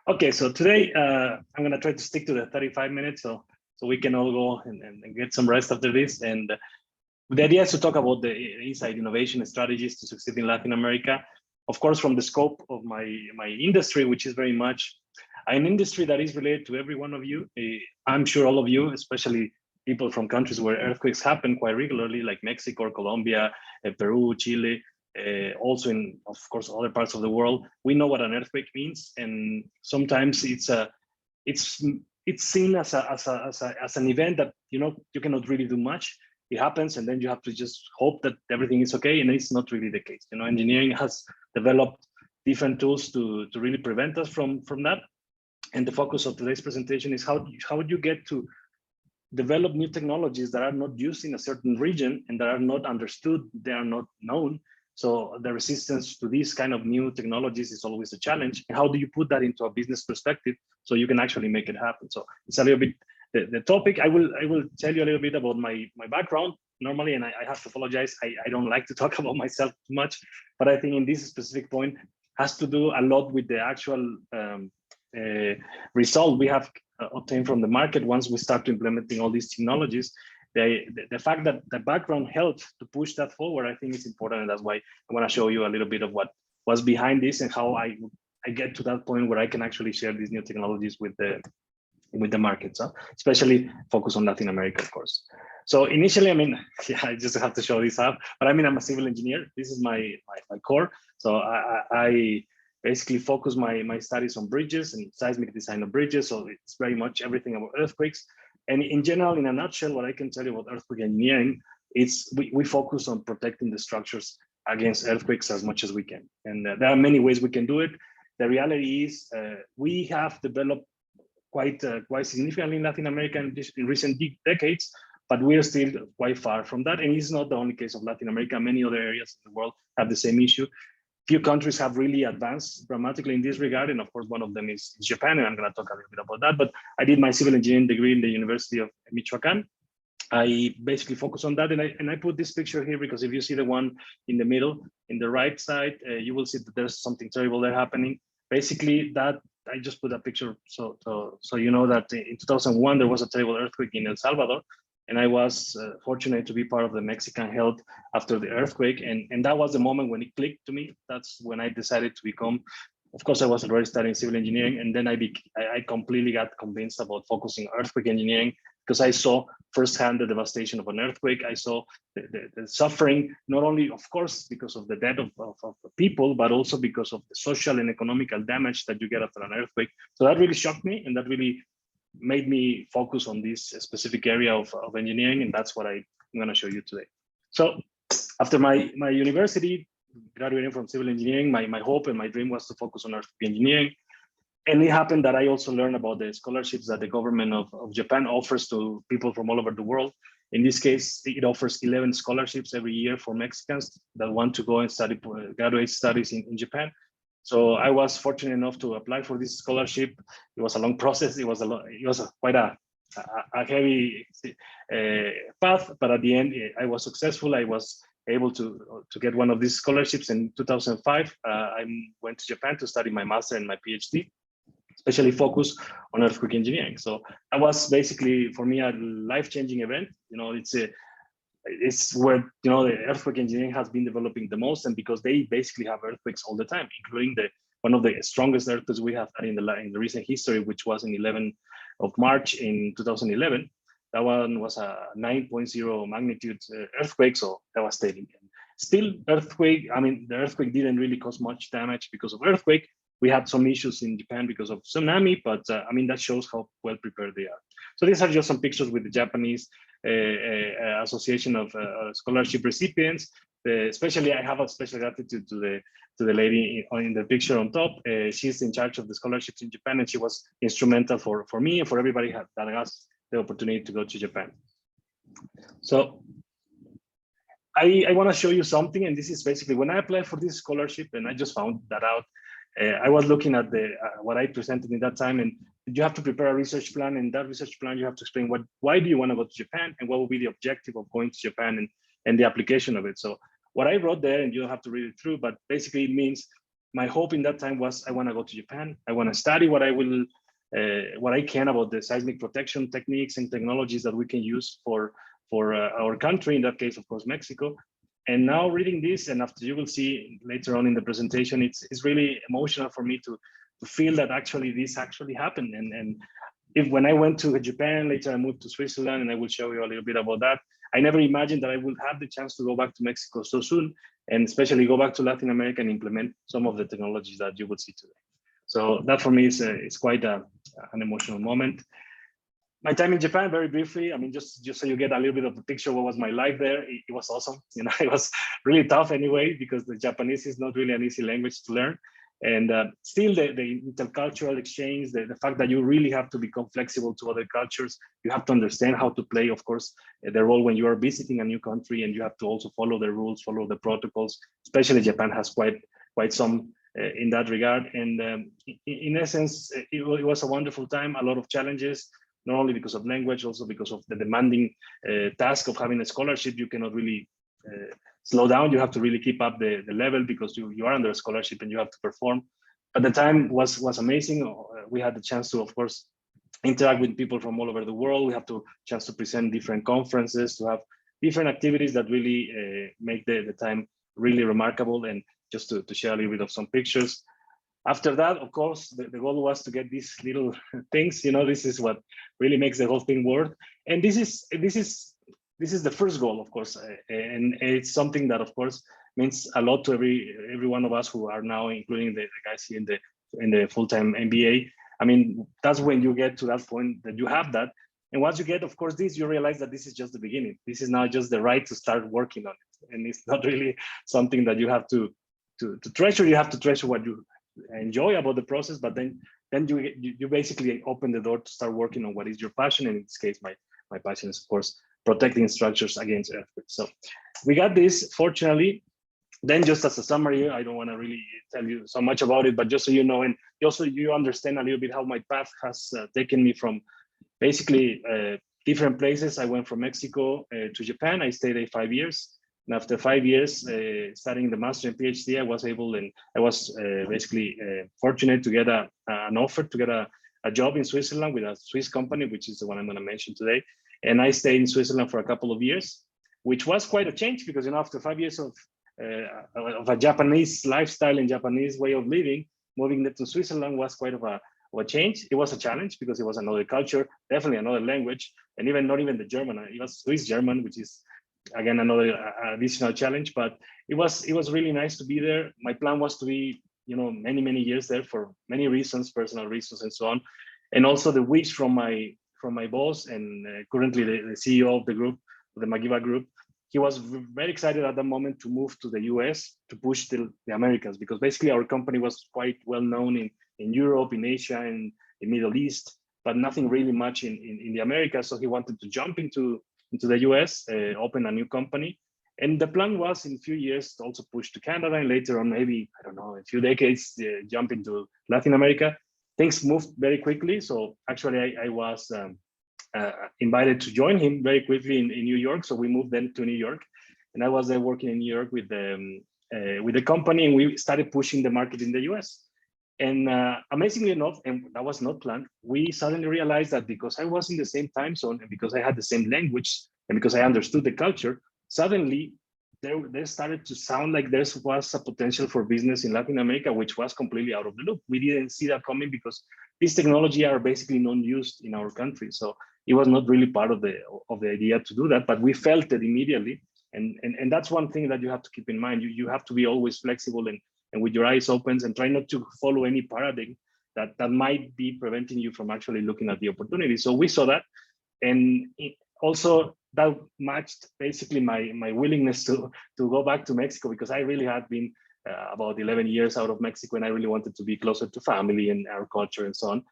Okay, so today I'm gonna try to stick to the 35 minutes, so we can all go and get some rest after this. And the idea is to talk about the inside innovation strategies to succeed in Latin America. Of course, from the scope of my industry, which is very much an industry that is related to every one of you. I'm sure all of you, especially people from countries where earthquakes happen quite regularly, like Mexico, Colombia, Peru, Chile, also in, of course, other parts of the world. We know what an earthquake means, and sometimes it's seen as an event that you cannot really do much. It happens, and then you have to just hope that everything is okay, and it's not really the case. Engineering has developed different tools to really prevent us from that. And the focus of today's presentation is how you get to develop new technologies that are not used in a certain region and that are not understood, they are not known. So the resistance to these kind of new technologies is always a challenge. And how do you put that into a business perspective so you can actually make it happen? So it's a little bit the topic. I will tell you a little bit about my background normally, and I have to apologize. I don't like to talk about myself too much, but I think in this specific point has to do a lot with the actual result we have obtained from the market once we start implementing all these technologies. The fact that the background helped to push that forward, I think is important, and that's why I want to show you a little bit of what was behind this and how I get to that point where I can actually share these new technologies with the markets, especially focus on Latin America, of course. So initially, I just have to show this up, but I'm a civil engineer. This is my core. So I basically focus my studies on bridges and seismic design of bridges. So it's very much everything about earthquakes. And in general, in a nutshell, what I can tell you about earthquake engineering, it's we focus on protecting the structures against earthquakes as much as we can. And there are many ways we can do it. The reality is we have developed quite significantly in Latin America in recent decades, but we are still quite far from that. And it's not the only case of Latin America. Many other areas in the world have the same issue. Few countries have really advanced dramatically in this regard, and of course, one of them is Japan, and I'm going to talk a little bit about that. But I did my civil engineering degree in the University of Michoacan. I basically focus on that, and I put this picture here because if you see the one in the middle, in the right side, you will see that there's something terrible there happening. Basically, that I just put a picture so you know that in 2001 there was a terrible earthquake in El Salvador. And I was fortunate to be part of the Mexican health after the earthquake. And that was the moment when it clicked to me. That's when I decided to become, of course, I was already studying civil engineering. And then I completely got convinced about focusing earthquake engineering because I saw firsthand the devastation of an earthquake. I saw the suffering, not only, of course, because of the death of people, but also because of the social and economical damage that you get after an earthquake. So that really shocked me, and that really made me focus on this specific area of engineering, and that's what I'm going to show you today. So after my university, graduating from civil engineering, my hope and my dream was to focus on earthquake engineering. And it happened that I also learned about the scholarships that the government of Japan offers to people from all over the world. In this case, it offers 11 scholarships every year for Mexicans that want to go and study graduate studies in Japan. So I was fortunate enough to apply for this scholarship. It was a long process. It was quite a heavy path, but at the end, I was successful. I was able to get one of these scholarships in 2005. I went to Japan to study my master and my PhD, especially focused on earthquake engineering. So that was basically for me a life-changing event. It's where the earthquake engineering has been developing the most, and because they basically have earthquakes all the time, including one of the strongest earthquakes we have had in the recent history, which was in 11th of March in 2011. That one was a 9.0 magnitude earthquake, so devastating. And still, the earthquake didn't really cause much damage because of earthquake. We had some issues in Japan because of tsunami, but that shows how well prepared they are. So these are just some pictures with the Japanese Association of Scholarship Recipients. Especially, I have a special gratitude to the lady in the picture on top. She's in charge of the scholarships in Japan, and she was instrumental for me and for everybody that has the opportunity to go to Japan. So I want to show you something, and this is basically when I applied for this scholarship, and I just found that out. I was looking at what I presented in that time, and you have to prepare a research plan. And that research plan, you have to explain why do you want to go to Japan, and what will be the objective of going to Japan and the application of it. So what I wrote there, and you don't have to read it through, but basically it means my hope in that time was I want to go to Japan. I want to study what I can about the seismic protection techniques and technologies that we can use for our country, in that case, of course, Mexico. And now reading this, and after you will see later on in the presentation, it's really emotional for me to feel that actually this actually happened. And if when I went to Japan, later I moved to Switzerland, and I will show you a little bit about that. I never imagined that I would have the chance to go back to Mexico so soon, and especially go back to Latin America and implement some of the technologies that you would see today. So that for me is quite an emotional moment. My time in Japan, very briefly, I mean, just so you get a little bit of the picture of what was my life there, it was awesome. You know, it was really tough anyway, because the Japanese is not really an easy language to learn. And still the intercultural exchange, the fact that you really have to become flexible to other cultures, you have to understand how to play, of course, the role when you are visiting a new country, and you have to also follow the rules, follow the protocols, especially Japan has quite some in that regard. And in essence, it was a wonderful time, a lot of challenges, not only because of language, also because of the demanding task of having a scholarship. You cannot really slow down. You have to really keep up the level, because you are under a scholarship and you have to perform. But the time was amazing. We had the chance to, of course, interact with people from all over the world. We have the chance to present different conferences, to have different activities that really make the time really remarkable. And just to share a little bit of some pictures. After that, of course, the goal was to get these little things. You know, this is what really makes the whole thing work. And this is the first goal, of course, and it's something that, of course, means a lot to every one of us who are now, including the guys here in the full-time MBA. I mean, that's when you get to that point that you have that. And once you get, of course, this, you realize that this is just the beginning. This is not just the right to start working on it, and it's not really something that you have to treasure. You have to treasure what you enjoy about the process, but then you basically open the door to start working on what is your passion. And in this case, my passion is, of course, protecting structures against earthquakes. So we got this, fortunately. Then, just as a summary, I don't want to really tell you so much about it, but just so you know, and also you understand a little bit how my path has taken me from basically different places. I went from Mexico to Japan. I stayed there 5 years. And after 5 years studying the master and PhD, I was basically fortunate to get an offer to get a job in Switzerland with a Swiss company, which is the one I'm going to mention today. And I stayed in Switzerland for a couple of years, which was quite a change, because, you know, after 5 years of a Japanese lifestyle and Japanese way of living, moving to Switzerland was quite of a change. It was a challenge because it was another culture, definitely another language, and not even the German. It was Swiss German, which is, again, another additional challenge. But it was really nice to be there. My plan was to be, you know, many years there for many reasons, personal reasons, and so on, and also the wish from my boss, and currently the CEO of the group, the Magiva Group. He was very excited at that moment to move to the US to push the Americas, because basically our company was quite well known in Europe, in Asia, and in Middle East, but nothing really much in the Americas. So he wanted to jump into the US, open a new company. And the plan was in a few years to also push to Canada, and later on, maybe, I don't know, a few decades, jump into Latin America. Things moved very quickly. So actually I was invited to join him very quickly in New York. So we moved then to New York, and I was there working in New York with the company, and we started pushing the market in the US. And amazingly enough, and that was not planned, we suddenly realized that because I was in the same time zone, and because I had the same language, and because I understood the culture, suddenly there started to sound like there was a potential for business in Latin America, which was completely out of the loop. We didn't see that coming, because this technology are basically non-used in our country. So it was not really part of the idea to do that, but we felt it immediately. And that's one thing that you have to keep in mind. You have to be always flexible and with your eyes open, and try not to follow any paradigm that might be preventing you from actually looking at the opportunity. So we saw that, and also that matched basically my willingness to go back to Mexico, because I really had been about 11 years out of Mexico, and I really wanted to be closer to family and our culture and so on.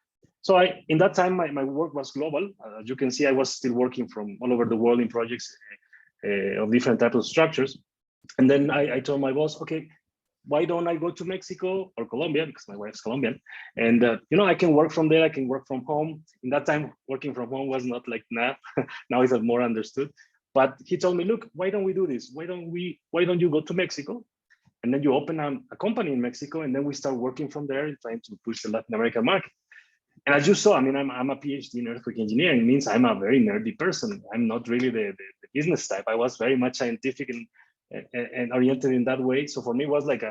So in that time, my work was global. As you can see, I was still working from all over the world in projects of different types of structures. And then I told my boss, okay, why don't I go to Mexico or Colombia, because my wife's Colombian, and you know, I can work from there, I can work from home. In that time, working from home was not like now. Now it's more understood. But he told me, look, why don't we do this? Why don't you go to Mexico And then you open a company in Mexico, and then we start working from there and trying to push the Latin American market. And as you saw, I mean, I'm a PhD in earthquake engineering. It means I'm a very nerdy person. I'm not really the business type. I was very much scientific and oriented in that way. So for me, it was like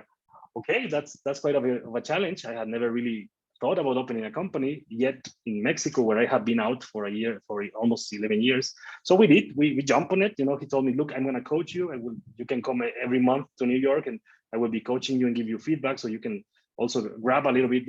okay, that's quite of a challenge. I had never really thought about opening a company yet in Mexico, where I have been out for a year, for almost 11 years. So we did, we jumped on it. You know, he told me, look, I'm going to coach you. You can come every month to New York, and I will be coaching you and give you feedback, so you can also grab a little bit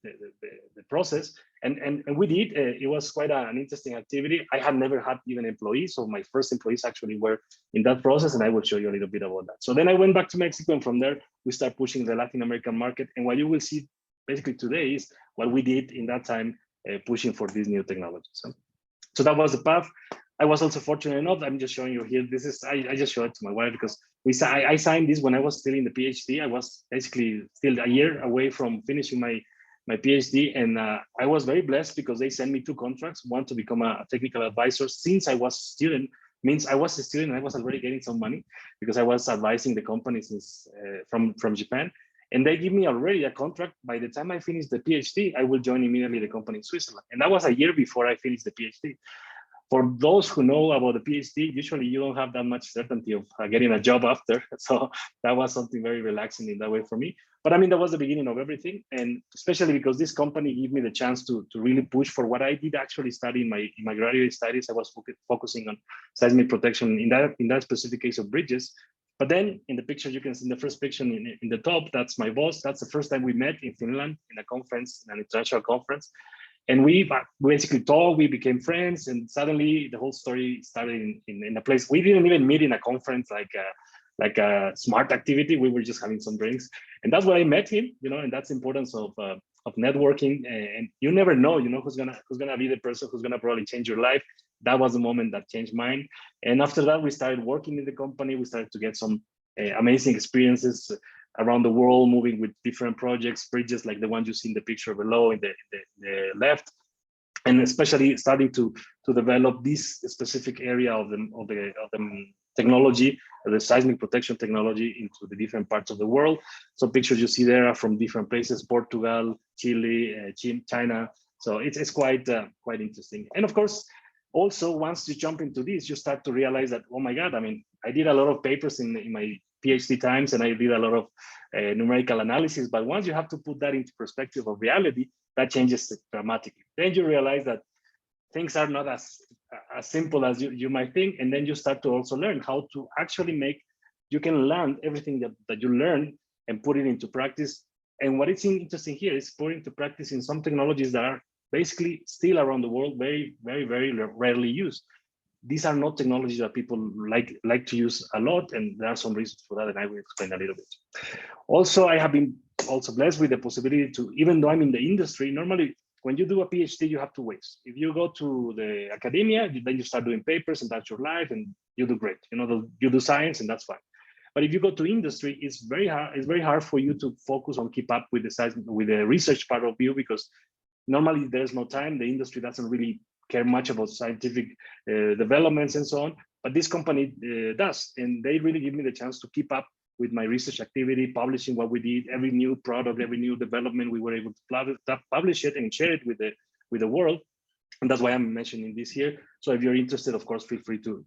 the process. And we did. It was quite an interesting activity. I had never had even employees, so my first employees actually were in that process, and I will show you a little bit about that. So then I went back to Mexico, and from there we start pushing the Latin American market. And what you will see basically today is what we did in that time, pushing for these new technologies. So that was the path. I was also fortunate enough, I'm just showing you here, this is, I just showed it to my wife because I signed this when I was still in the PhD. I was basically still a year away from finishing my PhD, and I was very blessed because they sent me 2 contracts, one to become a technical advisor. Since I was a student, means I was a student, I was already getting some money because I was advising the company since from Japan. And they give me already a contract. By the time I finish the PhD, I will join immediately the company in Switzerland. And that was a year before I finished the PhD. For those who know about the PhD, usually you don't have that much certainty of getting a job after. So that was something very relaxing in that way for me. But I mean, that was the beginning of everything. And especially because this company gave me the chance to really push for what I did actually study in my graduate studies. I was focusing on seismic protection in that specific case of bridges. But then in the picture, you can see in the first picture in the top, that's my boss. That's the first time we met in Finland in a conference, in an international conference. And we basically talked, we became friends, and suddenly the whole story started in a place. We didn't even meet in a conference like a smart activity. We were just having some drinks, and that's where I met him. You know, and that's the importance of networking. And you never know, you know, who's gonna be the person who's gonna probably change your life. That was the moment that changed mine. And after that, we started working in the company. We started to get some amazing experiences around the world, moving with different projects, bridges like the one you see in the picture below in the left, and especially starting to develop this specific area of the technology, the seismic protection technology, into the different parts of the world. So pictures you see there are from different places: Portugal, Chile, China. So it's quite interesting. And of course, also once you jump into this, you start to realize that, oh my God, I mean, I did a lot of papers in my PhD times, and I did a lot of numerical analysis. But once you have to put that into perspective of reality, that changes it dramatically. Then you realize that things are not as simple as you might think. And then you start to also learn how to actually you can land everything that you learn and put it into practice. And what is interesting here is put into practice in some technologies that are basically still around the world very, very, very rarely used. These are not technologies that people like to use a lot, and there are some reasons for that, and I will explain a little bit. Also, I have been also blessed with the possibility to, even though I'm in the industry, normally when you do a PhD, you have to wait. If you go to the academia, then you start doing papers, and that's your life, and you do great. You know, you do science, and that's fine. But if you go to industry, it's very hard. It's very hard for you to focus on keep up with the research part of you, because normally there's no time. The industry doesn't really care much about scientific developments and so on, but this company does, and they really give me the chance to keep up with my research activity, publishing what we did, every new product, every new development, we were able to publish it and share it with the world. And that's why I'm mentioning this here. So if you're interested, of course, feel free to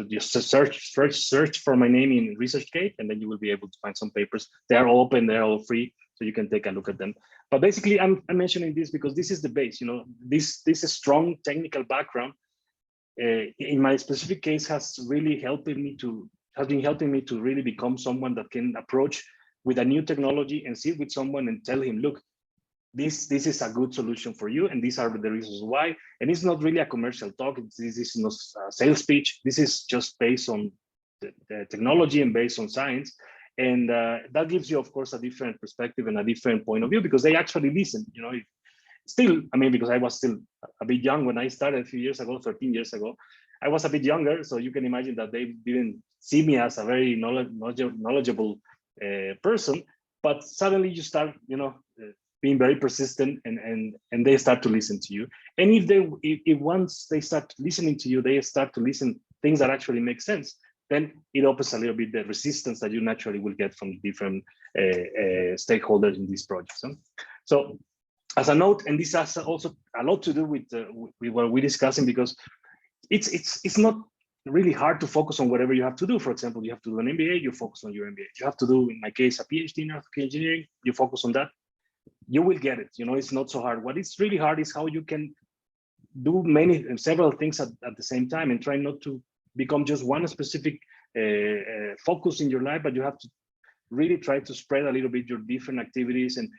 just search for my name in ResearchGate, and then you will be able to find some papers. They are open, they're all free, so you can take a look at them. But basically, I'm mentioning this because this is the base. You know, this strong technical background, in my specific case, has been helping me to really become someone that can approach with a new technology and sit with someone and tell him, look, this is a good solution for you, and these are the reasons why. And it's not really a commercial talk. This is not a sales pitch. This is just based on the technology and based on science. And that gives you, of course, a different perspective and a different point of view, because they actually listen. You know, still, I mean, because I was still a bit young when I started a few years ago, 13 years ago. I was a bit younger, so you can imagine that they didn't see me as a very knowledgeable person. But suddenly you start, you know, being very persistent, and they start to listen to you. And if once they start listening to you, they start to listen things that actually make sense, then it opens a little bit the resistance that you naturally will get from different stakeholders in these projects. So as a note, and this has also a lot to do with what we're discussing, because it's not really hard to focus on whatever you have to do. For example, you have to do an MBA, you focus on your MBA. You have to do, in my case, a PhD in earthquake engineering, you focus on that. You will get it. It's not so hard. What is really hard is how you can do several things at the same time, and try not to become just one specific focus in your life, but you have to really try to spread a little bit your different activities, and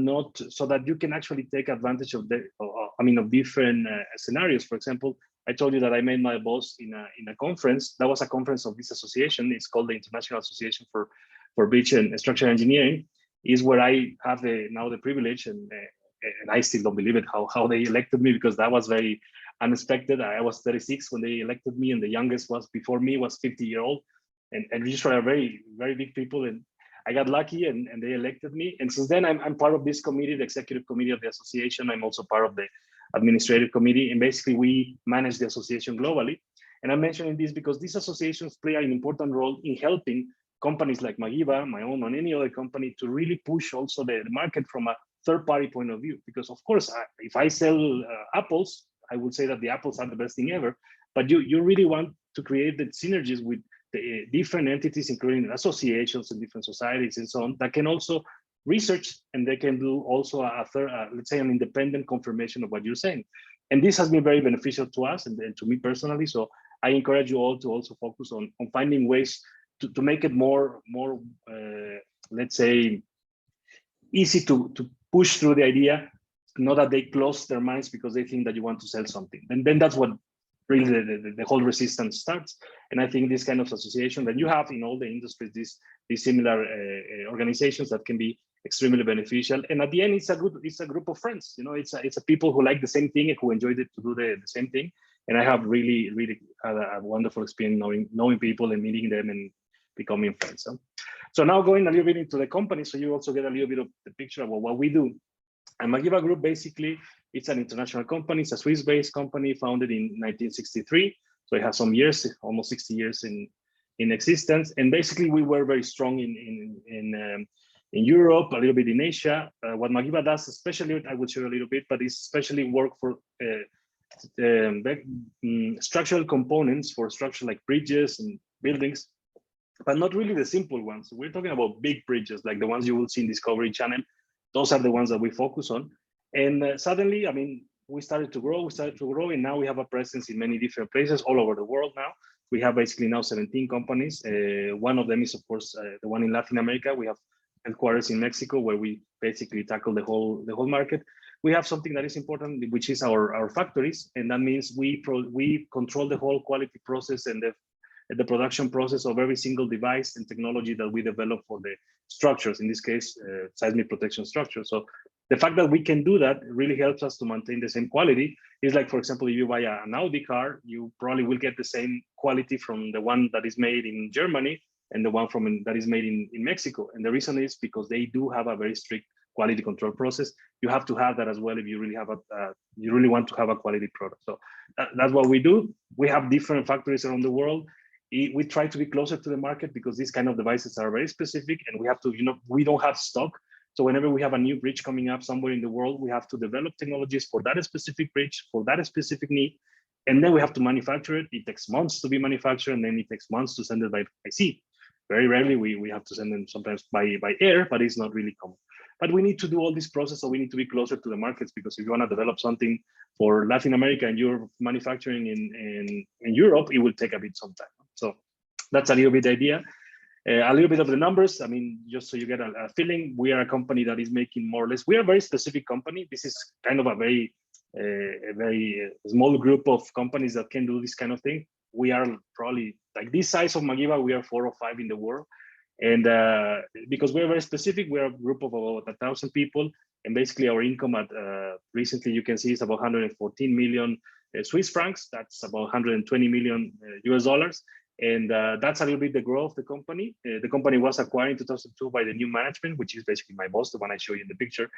not so that you can actually take advantage of of different scenarios. For example, I told you that I met my boss in a conference. That was a conference of this association. It's called the International Association for Bridge and Structural Engineering. Is where I have now the privilege, and I still don't believe it, how they elected me, because that was very unexpected. I was 36 when they elected me, and the youngest was before me was 50-year-old, and these were very, very big people, and I got lucky, and they elected me. And since then, I'm part of this committee, the executive committee of the association. I'm also part of the administrative committee, and basically we manage the association globally. And I'm mentioning this because these associations play an important role in helping companies like Magiva, my own, or any other company, to really push also the market from a third-party point of view. Because of course, if I sell apples, I would say that the apples are the best thing ever. But you really want to create the synergies with the different entities, including associations and different societies and so on, that can also research, and they can do also let's say, an independent confirmation of what you're saying. And this has been very beneficial to us and to me personally. So I encourage you all to also focus on finding ways to make it more let's say, easy to push through the idea, not that they close their minds because they think that you want to sell something. And then that's what really the whole resistance starts. And I think this kind of association that you have in all the industries, these similar organizations, that can be extremely beneficial. And at the end, it's a group of friends. It's a people who like the same thing and who enjoyed it to do the same thing. And I have really had a wonderful experience knowing people and meeting them and becoming friends. So now going a little bit into the company, so you also get a little bit of the picture about what we do. And Magiva Group, basically, it's an international company. It's a Swiss-based company founded in 1963. So it has some years, almost 60 years in existence. And basically, we were very strong in Europe, a little bit in Asia. What Magiva does, especially, I will show you a little bit, but it's especially work for structural components for structure like bridges and buildings, but not really the simple ones. We're talking about big bridges, like the ones you will see in Discovery Channel. Those are the ones that we focus on. And suddenly, we started to grow, and now we have a presence in many different places all over the world now. We have basically now 17 companies. One of them is, of course, the one in Latin America. We have headquarters in Mexico, where we basically tackle the whole market. We have something that is important, which is our factories. And that means we control the whole quality process and the production process of every single device and technology that we develop for the structures, in this case, seismic protection structures. So the fact that we can do that really helps us to maintain the same quality. It's like, for example, if you buy an Audi car, you probably will get the same quality from the one that is made in Germany and the one that is made in Mexico. And the reason is because they do have a very strict quality control process. You have to have that as well if you really have you really want to have a quality product. So that's what we do. We have different factories around the world. We try to be closer to the market because these kind of devices are very specific, and we have to, we don't have stock. So whenever we have a new bridge coming up somewhere in the world, we have to develop technologies for that specific bridge, for that specific need. And then we have to manufacture it. It takes months to be manufactured, and then it takes months to send it by sea. Very rarely we have to send them sometimes by air, but it's not really common. But we need to do all this process, so we need to be closer to the markets, because if you want to develop something for Latin America and you're manufacturing in Europe, it will take a bit some time. So that's a little bit the idea. A little bit of the numbers. Just so you get a feeling, we are a company that is making more or less, we are a very specific company. This is kind of a very small group of companies that can do this kind of thing. We are probably like this size of Magiva, we are 4 or 5 in the world. And because we're very specific, we're a group of about 1,000 people. And basically our income recently, you can see, is about 114 million Swiss francs. That's about 120 million US dollars. And that's a little bit the growth of the company. The company was acquired in 2002 by the new management, which is basically my boss, the one I show you in the picture.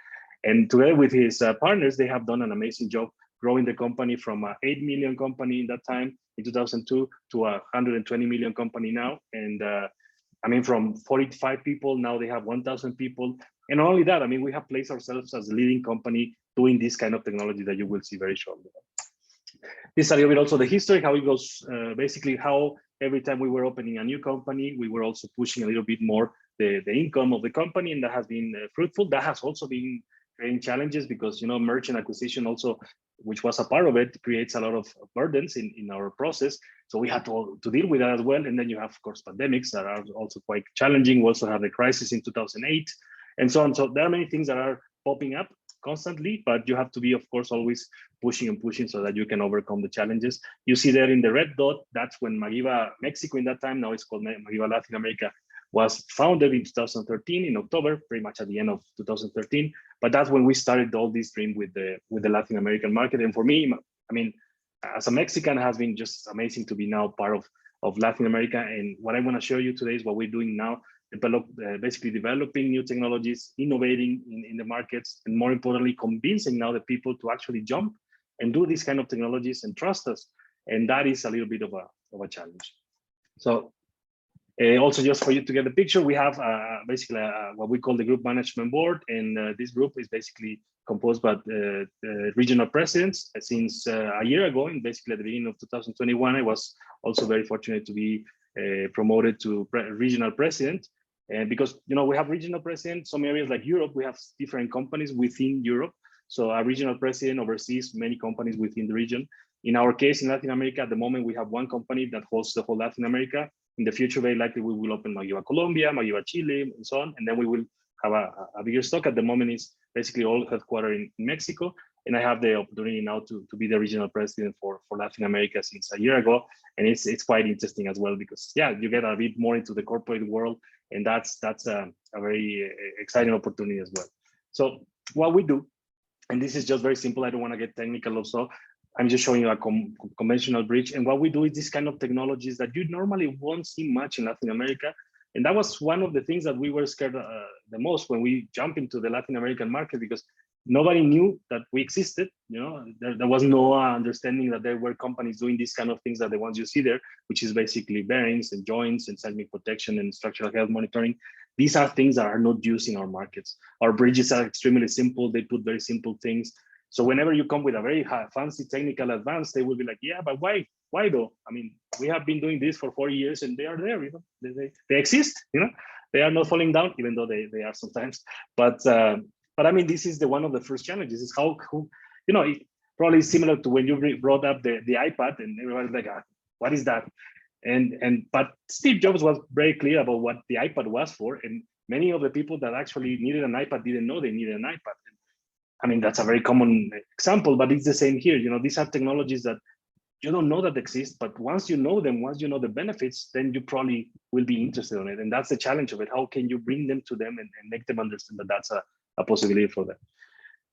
And together with his partners, they have done an amazing job growing the company from an 8 million company in that time in 2002 to a 120 million company now. And I mean, from 45 people, now they have 1,000 people. And not only that, I mean, we have placed ourselves as a leading company doing this kind of technology that you will see very shortly. This is a little bit also the history, how it goes, basically how every time we were opening a new company, we were also pushing a little bit more the income of the company, and that has been fruitful. That has also been creating challenges because, you know, merchant acquisition also, which was a part of it, creates a lot of burdens in our process. So we had to deal with that as well. And then you have, of course, pandemics that are also quite challenging. We also have the crisis in 2008 and so on. So there are many things that are popping up constantly, but you have to be, of course, always pushing and pushing so that you can overcome the challenges. You see there in the red dot, that's when Magiva Mexico in that time, now it's called Magiva Latin America, was founded in 2013 in October, pretty much at the end of 2013. But that's when we started all this dream with the Latin American market. And for me, I mean, as a Mexican, it has been just amazing to be now part of Latin America. And what I want to show you today is what we're doing now, basically developing new technologies, innovating in the markets, and more importantly, convincing now the people to actually jump and do these kind of technologies and trust us. And that is a little bit of a challenge. So also, just for you to get the picture, we have basically what we call the group management board, and this group is basically composed by the regional presidents. Since a year ago, and basically at the beginning of 2021, I was also very fortunate to be promoted to regional president. And because, you know, we have regional president, some areas like Europe, we have different companies within Europe. So a regional president oversees many companies within the region. In our case, in Latin America, at the moment, we have one company that holds the whole Latin America. In the future, very likely, we will open Magiva Colombia, Magiva Chile, and so on. And then we will have a bigger stock. At the moment, it's basically all headquartered in Mexico. And I have the opportunity now to be the regional president for Latin America since a year ago. And it's quite interesting as well, because, yeah, you get a bit more into the corporate world. And that's a very exciting opportunity as well. So what we do, and this is just very simple, I don't want to get technical also, I'm just showing you a conventional bridge. And what we do is this kind of technologies that you normally won't see much in Latin America. And that was one of the things that we were scared the most when we jumped into the Latin American market, because nobody knew that we existed. You know, there was no understanding that there were companies doing these kind of things that the ones you see there, which is basically bearings and joints and seismic protection and structural health monitoring. These are things that are not used in our markets. Our bridges are extremely simple. They put very simple things. So whenever you come with a very fancy technical advance, they will be like, yeah, but why? Why though? I mean, we have been doing this for 40 years and they are there, you know, they exist, you know, they are not falling down, even though they are sometimes. But I mean, this is one of the first challenges is how you know, it probably similar to when you brought up the iPad and everybody's like, what is that? But Steve Jobs was very clear about what the iPad was for. And many of the people that actually needed an iPad didn't know they needed an iPad. I mean, that's a very common example, but it's the same here. You know, these are technologies that you don't know that exist, but once you know them, once you know the benefits, then you probably will be interested in it. And that's the challenge of it. How can you bring them to them and make them understand that that's a possibility for them?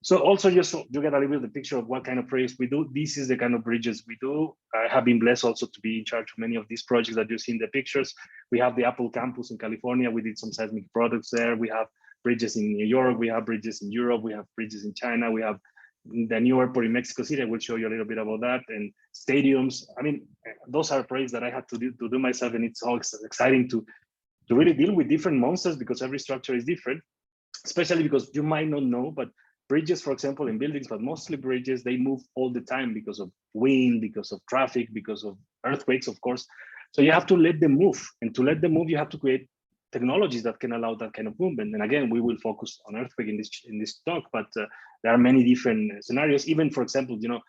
So also just so you get a little bit of the picture of what kind of projects we do. This is the kind of bridges we do. I have been blessed also to be in charge of many of these projects that you see in the pictures. We have the Apple campus in California. We did some seismic products there. We have bridges in New York, we have bridges in Europe, we have bridges in China, we have the new airport in Mexico City. I will show you a little bit about that, and stadiums. I mean, those are projects that I had to do myself, and it's all exciting to really deal with different monsters because every structure is different, especially because you might not know, but bridges, for example, in buildings, but mostly bridges, they move all the time because of wind, because of traffic, because of earthquakes, of course. So you have to let them move, and to let them move, you have to create technologies that can allow that kind of movement. And again, we will focus on earthquake in this talk, but there are many different scenarios. Even, for example, you know,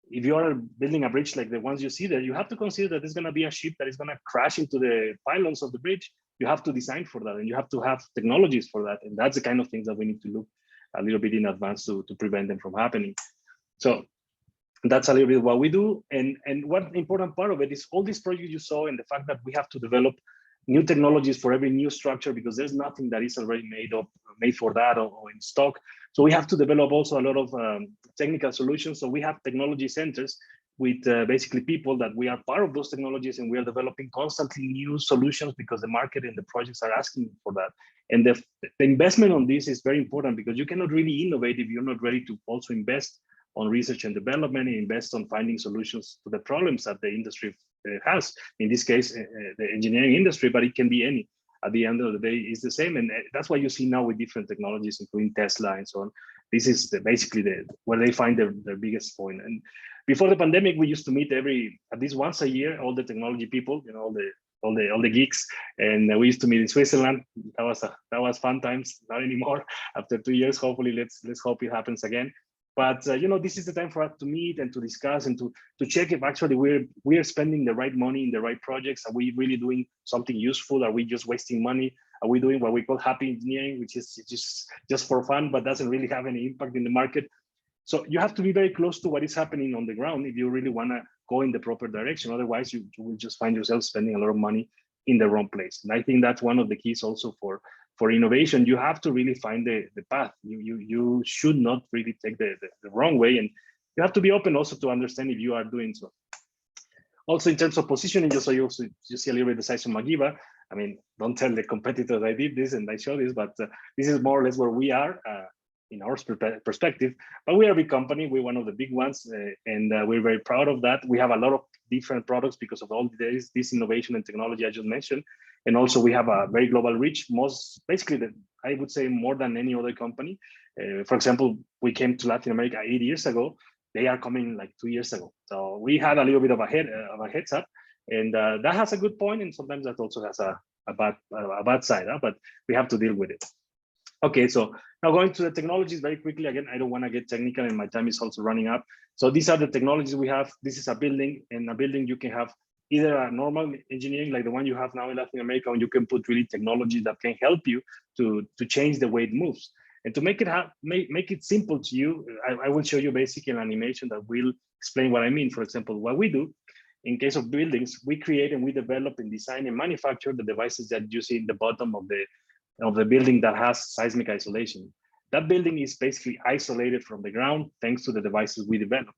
if you are building a bridge like the ones you see there, you have to consider that there's going to be a ship that is going to crash into the pylons of the bridge. You have to design for that, and you have to have technologies for that. And that's the kind of things that we need to look a little bit in advance to prevent them from happening. So that's a little bit what we do. And one important part of it is all these projects you saw, and the fact that we have to develop new technologies for every new structure, because there's nothing that is already made for that or in stock. So we have to develop also a lot of technical solutions. So we have technology centers with basically people that we are part of those technologies, and we are developing constantly new solutions because the market and the projects are asking for that. And the investment on this is very important, because you cannot really innovate if you're not ready to also invest on research and development and invest on finding solutions to the problems that the industry has. In this case, the engineering industry, but it can be any. At the end of the day, it's the same, and that's why you see now with different technologies, including Tesla and so on. This is basically where they find their biggest point. And before the pandemic, we used to meet at least once a year, all the technology people, all the geeks, and we used to meet in Switzerland. That was fun times. Not anymore. After 2 years, hopefully, let's hope it happens again. But this is the time for us to meet and to discuss and to check if actually we're spending the right money in the right projects. Are we really doing something useful? Are we just wasting money? Are we doing what we call happy engineering, which is just for fun, but doesn't really have any impact in the market? So you have to be very close to what is happening on the ground if you really want to go in the proper direction. Otherwise, you will just find yourself spending a lot of money in the wrong place. And I think that's one of the keys also for innovation. You have to really find the path. You should not really take the wrong way, and you have to be open also to understand if you are doing so. Also, in terms of positioning, just so you see a little bit the size of Magiva. I mean, don't tell the competitors I did this and I show this, but this is more or less where we are in our perspective. But we are a big company. We're one of the big ones, and we're very proud of that. We have a lot of different products because of all this innovation and technology I just mentioned. And also we have a very global reach, I would say more than any other company. For example, we came to Latin America 8 years ago. They are coming like 2 years ago. So we had a little bit of a heads up, and that has a good point, and sometimes that also has a bad side, but we have to deal with it. Okay, so now going to the technologies very quickly. Again, I don't want to get technical, and my time is also running up. So these are the technologies we have. This is a building, and a building you can have either a normal engineering like the one you have now in Latin America, and you can put really technology that can help you to change the way it moves. And to make it simple to you, I will show you basically an animation that will explain what I mean. For example, what we do in case of buildings, we create and we develop and design and manufacture the devices that you see in the bottom of the building that has seismic isolation. That building is basically isolated from the ground thanks to the devices we develop.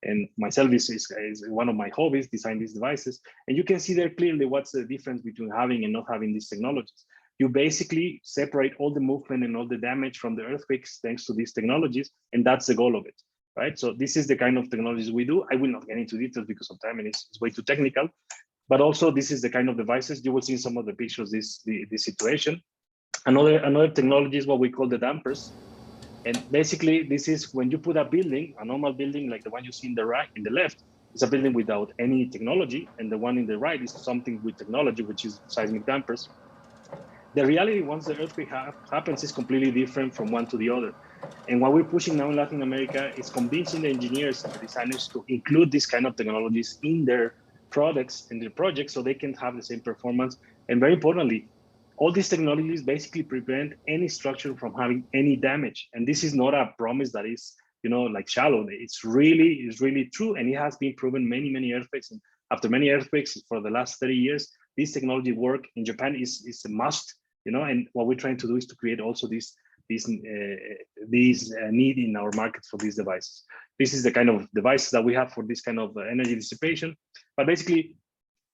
And myself is one of my hobbies, design these devices. And you can see there clearly what's the difference between having and not having these technologies. You basically separate all the movement and all the damage from the earthquakes thanks to these technologies, and that's the goal of it, right? So this is the kind of technologies we do. I will not get into details because of time and it's way too technical, but also this is the kind of devices. You will see in some of the pictures this situation. Another technology is what we call the dampers. And basically this is when you put a building, a normal building like the one you see in the left, is a building without any technology, and the one in the right is something with technology, which is seismic dampers. The reality once the earthquake happens is completely different from one to the other. And what we're pushing now in Latin America is convincing the engineers and the designers to include these kind of technologies in their products and their projects so they can have the same performance. And very importantly, all these technologies basically prevent any structure from having any damage. And this is not a promise that is, like shallow. It's really true. And it has been proven many earthquakes. And after many earthquakes for the last 30 years, this technology work in Japan is a must, and what we're trying to do is to create also this need in our market for these devices. This is the kind of devices that we have for this kind of energy dissipation. But basically,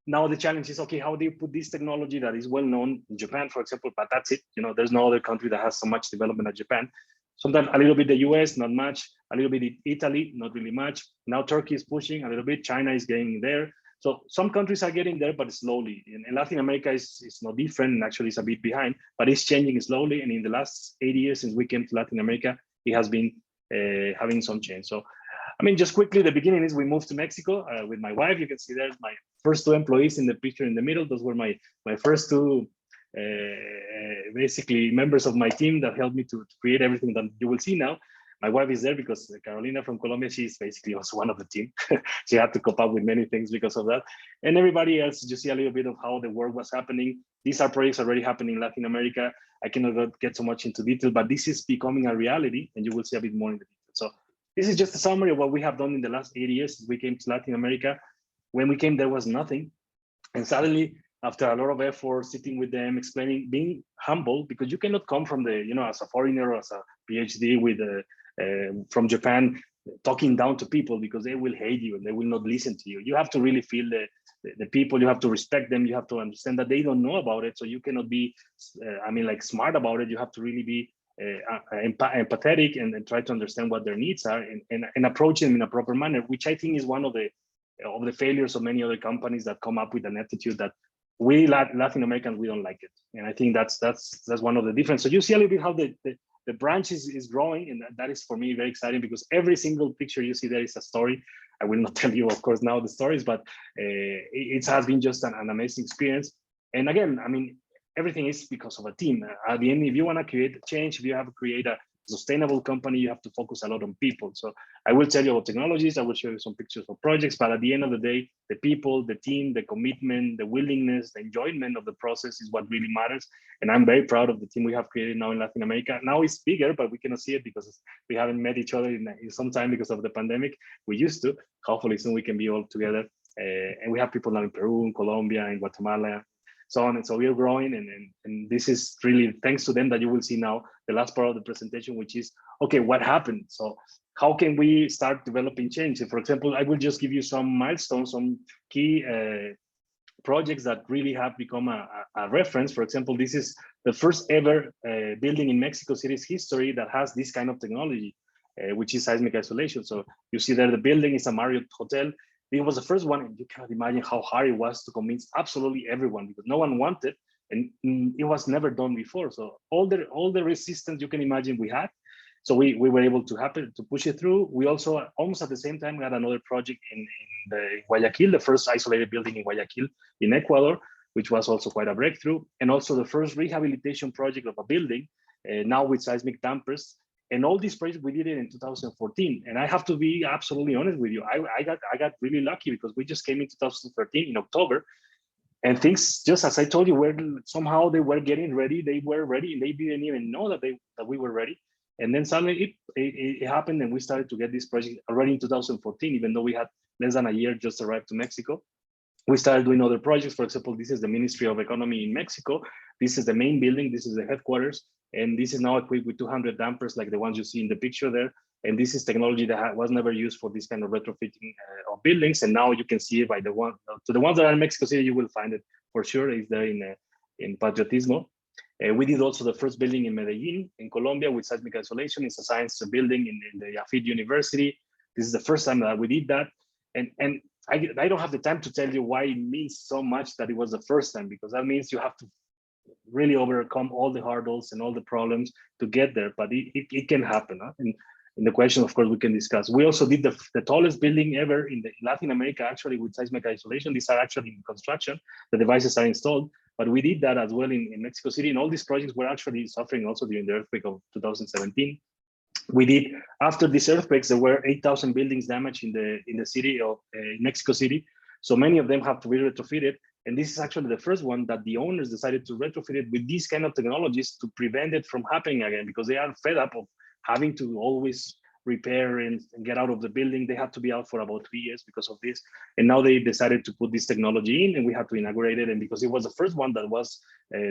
now the challenge is, okay, how do you put this technology that is well known in Japan, for example, but that's it. There's no other country that has so much development as Japan. Sometimes a little bit the US, not much. A little bit Italy, not really much. Now Turkey is pushing a little bit. China is getting there. So some countries are getting there, but slowly. And Latin America is no different, and actually it's a bit behind, but it's changing slowly. And in the last 8 years since we came to Latin America, it has been having some change. So, I mean, just quickly, the beginning is we moved to Mexico with my wife. You can see there's my first 2 employees in the picture in the middle. Those were my first 2 basically members of my team that helped me to create everything that you will see now. My wife is there because Carolina from Colombia, she's basically also one of the team. She had to cope up with many things because of that. And everybody else, you see a little bit of how the work was happening. These are projects already happening in Latin America. I cannot get so much into detail, but this is becoming a reality, and you will see a bit more in the detail. So this is just a summary of what we have done in the last 8 years since we came to Latin America. When we came, there was nothing. And suddenly, after a lot of effort, sitting with them, explaining, being humble, because you cannot come from as a foreigner or as a PhD with from Japan, talking down to people because they will hate you and they will not listen to you. You have to really feel the people. You have to respect them. You have to understand that they don't know about it. So you cannot be, smart about it. You have to really be empathetic and try to understand what their needs are and approach them in a proper manner, which I think is one of the failures of many other companies that come up with an attitude that we Latin Americans, we don't like it. And I think that's one of the differences. So you see a little bit how the branch is growing, and that is for me very exciting, because every single picture you see there is a story. I will not tell you, of course, now the stories, but it has been just an amazing experience. And again, I mean, everything is because of a team. At the end, if you want to create a change, if you have to create a sustainable company, you have to focus a lot on people. So I will tell you about technologies, I will show you some pictures of projects, but at the end of the day, the people, the team, the commitment, the willingness, the enjoyment of the process is what really matters. And I'm very proud of the team we have created now in Latin America. Now it's bigger, but we cannot see it because we haven't met each other in some time because of the pandemic. We used to. Hopefully soon we can be all together. And we have people now in Peru, in Colombia, in Guatemala, so on. And so we are growing, and this is really thanks to them that you will see now the last part of the presentation, which is, okay, what happened? So how can we start developing change? For example, I will just give you some milestones, some key projects that really have become a reference. For example, this is the first ever building in Mexico City's history that has this kind of technology, which is seismic isolation. So you see there, the building is a Marriott hotel. It was the first one, and you cannot imagine how hard it was to convince absolutely everyone, because no one wanted, and it was never done before. So all the resistance you can imagine we had. So we were able to push it through. We also, almost at the same time, we had another project in Guayaquil, the first isolated building in Guayaquil in Ecuador, which was also quite a breakthrough. And also the first rehabilitation project of a building, now with seismic dampers. And all these projects, we did it in 2014. And I have to be absolutely honest with you. I got really lucky, because we just came in 2013 in October, and things, just as I told you, somehow they were getting ready. They were ready, and they didn't even know that we were ready. And then suddenly it happened, and we started to get this project already in 2014, even though we had less than a year just arrived to Mexico. We started doing other projects. For example, this is the Ministry of Economy in Mexico. This is the main building. This is the headquarters. And this is now equipped with 200 dampers, like the ones you see in the picture there. And this is technology that was never used for this kind of retrofitting of buildings. And now you can see it by the ones that are in Mexico City, you will find it for sure. It's there in Patriotismo. We did also the first building in Medellin, in Colombia, with seismic isolation. It's a science building in the Yafit University. This is the first time that we did that. And I don't have the time to tell you why it means so much that it was the first time, because that means you have to really overcome all the hurdles and all the problems to get there, but it can happen. Huh? And the question, of course, we can discuss. We also did the tallest building ever in Latin America, actually, with seismic isolation. These are actually in construction. The devices are installed, but we did that as well in Mexico City. And all these projects were actually suffering also during the earthquake of 2017. We did, after these earthquakes, there were 8,000 buildings damaged in the city of Mexico City. So many of them have to be retrofitted. And this is actually the first one that the owners decided to retrofit it with these kind of technologies to prevent it from happening again, because they are fed up of having to always repair and get out of the building. They had to be out for about 3 years because of this. And now they decided to put this technology in, and we had to inaugurate it. And because it was the first one that was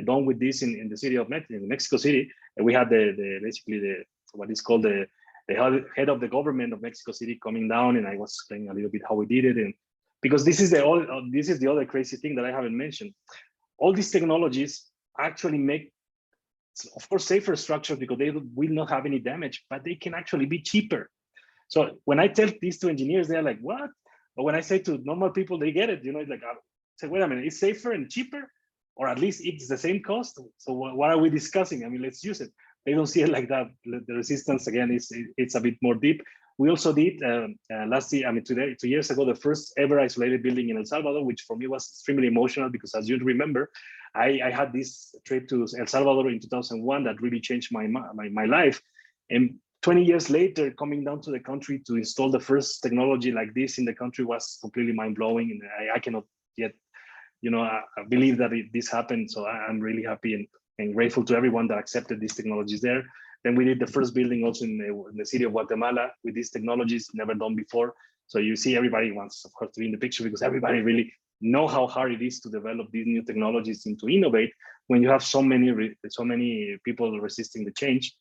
done with this in the city of Mexico City, and we had basically what is called the head of the government of Mexico City coming down, and I was explaining a little bit how we did it. And because this is the other crazy thing that I haven't mentioned. All these technologies actually make, of course, safer structures, because they will not have any damage, but they can actually be cheaper. So when I tell these to engineers, they're like, what? But when I say to normal people, they get it. It's like, say, wait a minute, it's safer and cheaper, or at least it's the same cost. So what are we discussing? I mean, let's use it. They don't see it like that. The resistance, again, it's a bit more deep. We also did last year, 2 years ago, the first ever isolated building in El Salvador, which for me was extremely emotional, because as you remember, I had this trip to El Salvador in 2001 that really changed my life. And 20 years later, coming down to the country to install the first technology like this in the country was completely mind-blowing. And I cannot yet, I believe that this happened. So I'm really happy and grateful to everyone that accepted these technologies there. Then we did the first building also in the city of Guatemala with these technologies, never done before. So you see everybody wants, of course, to be in the picture, because everybody really know how hard it is to develop these new technologies and to innovate when you have so many people resisting the change.